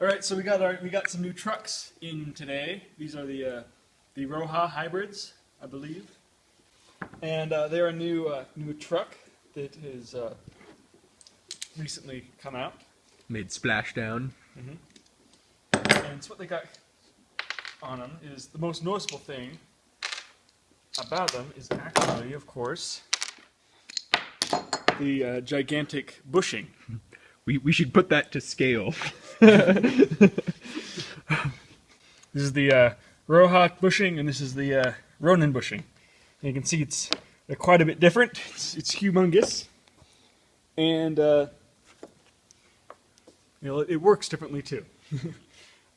All right, so we got some new trucks in today. These are the Rojas Hybrids, I believe, and they're a new truck that has recently come out. Made splashdown. And so what they got on them is the most noticeable thing about them is actually, of course, the gigantic bushing. We should put that to scale. This is the Rojas bushing, and this is the Ronin bushing. And you can see they're quite a bit different. It's humongous, and it works differently too.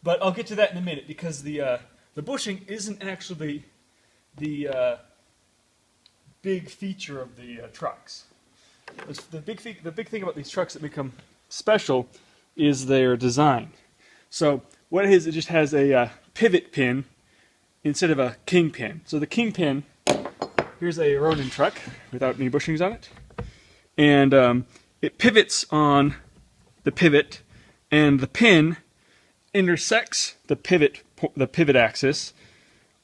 But I'll get to that in a minute because the bushing isn't actually the big feature of the trucks. The big thing about these trucks that become special is their design. So what it is, it just has a pivot pin instead of a king pin. So the king pin, here's a Ronin truck without any bushings on it, and it pivots on the pivot, and the pin intersects the pivot axis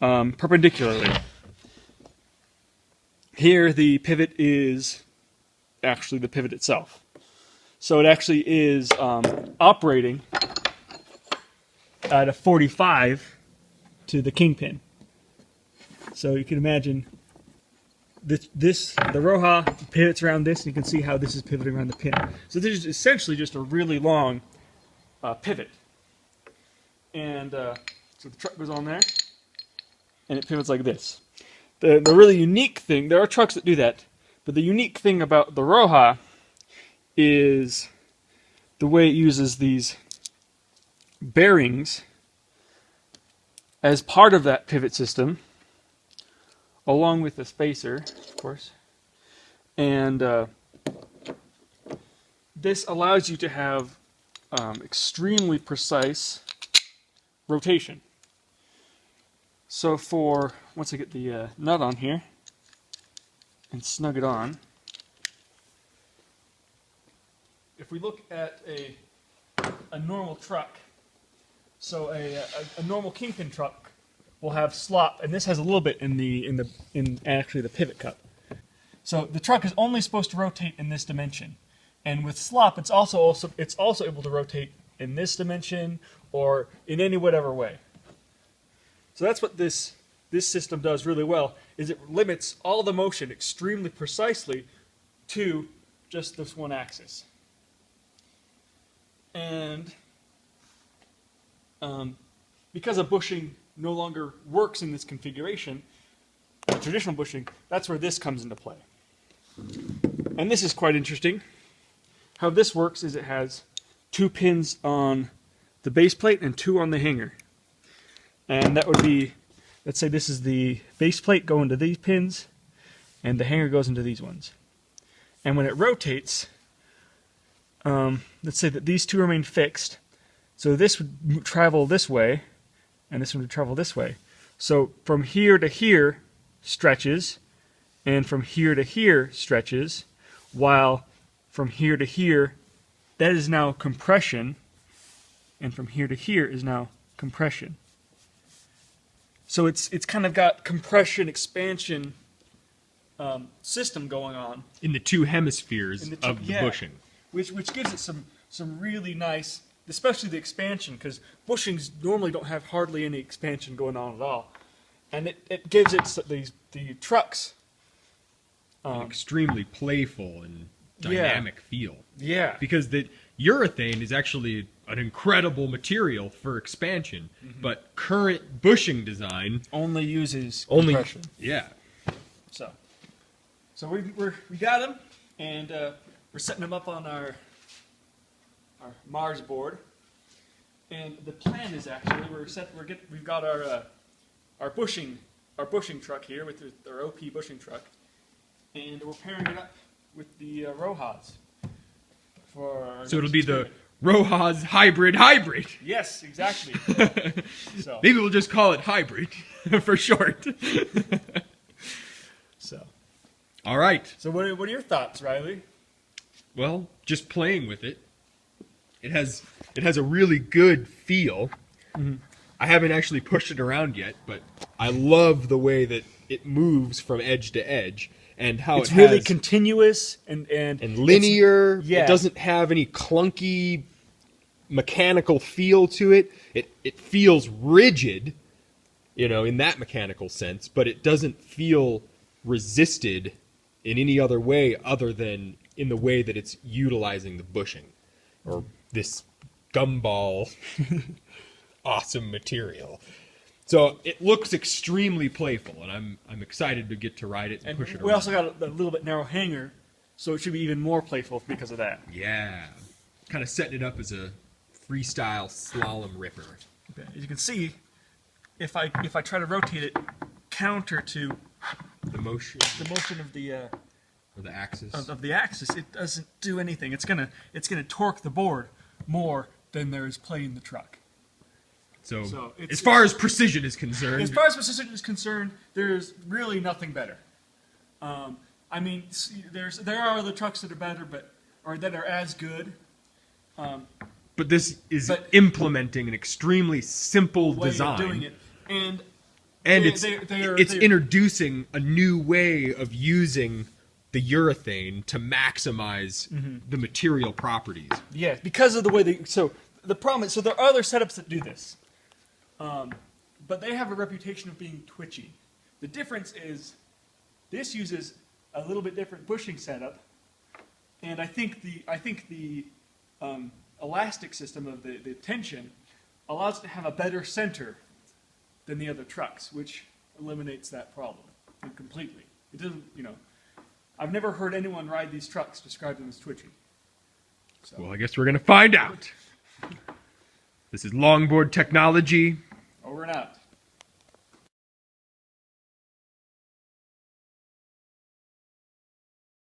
perpendicularly. Here the pivot is actually the pivot itself. So it actually is operating at a 45 to the kingpin. So you can imagine the Roja pivots around this, and you can see how this is pivoting around the pin. So this is essentially just a really long pivot. And so the truck goes on there, and it pivots like this. The really unique thing, there are trucks that do that, but the unique thing about the Roja is the way it uses these bearings as part of that pivot system, along with the spacer, of course. And this allows you to have extremely precise rotation. So once I get the nut on here and snug it on, if we look at a normal truck, so a normal kingpin truck will have slop, and this has a little bit in actually the pivot cup. So the truck is only supposed to rotate in this dimension, and with slop, it's also able to rotate in this dimension or in any whatever way. So that's what this system does really well, is it limits all the motion extremely precisely to just this one axis. And because a bushing no longer works in this configuration, traditional bushing, that's where this comes into play. And this is quite interesting. How this works is it has 2 pins on the base plate and 2 on the hanger. And that would be, let's say this is the base plate going to these pins, and the hanger goes into these ones. And when it rotates, let's say that these 2 remain fixed, so this would travel this way, and this one would travel this way. So from here to here stretches, and from here to here stretches, while from here to here, that is now compression, and from here to here is now compression. So it's kind of got compression, expansion system going on. In the 2 hemispheres of the bushing. Which gives it some really nice, especially the expansion, because bushings normally don't have hardly any expansion going on at all. And it gives it the trucks An extremely playful and dynamic feel. Yeah. Because the urethane is actually an incredible material for expansion, but current bushing design only uses compression. Yeah. So we got them, and we're setting them up on our Mars board. And the plan is actually we've got our bushing truck here with our OP bushing truck, and we're pairing it up with the Rojas. So it'll be the Rojas Hybrid. Yes, exactly. So maybe we'll just call it hybrid for short. So. All right. So what are your thoughts, Riley? Well, just playing with it. It has a really good feel. I haven't actually pushed it around yet, but I love the way that it moves from edge to edge and how It's it really has continuous and linear. Yeah. It doesn't have any clunky mechanical feel to it. It feels rigid, in that mechanical sense, but it doesn't feel resisted in any other way other than in the way that it's utilizing the bushing or this gumball awesome material. So it looks extremely playful, and I'm excited to get to ride it and push it around. We also got a little bit narrow hanger, so it should be even more playful because of that. Yeah, kind of setting it up as a freestyle slalom ripper. Okay. As you can see, if I try to rotate it counter to The motion of the or the axis. of the axis, it doesn't do anything. It's gonna torque the board more than there is play in the truck. So it's- as far as precision is concerned, As far as precision is concerned, there's really nothing better. I mean, there are other trucks that are better, or that are as good. but this is but- implementing an extremely simple Way design. of doing it, and And they're it's introducing a new way of using the urethane to maximize the material properties. yeah, because of the way they. So the problem is, there are other setups that do this, but they have a reputation of being twitchy. The difference is, this uses a little bit different bushing setup, and I think the elastic system of the tension allows it to have a better center than the other trucks, which eliminates that problem completely. It doesn't, I've never heard anyone ride these trucks describe them as twitchy. So. Well, I guess we're going to find out. This is Longboard Technology.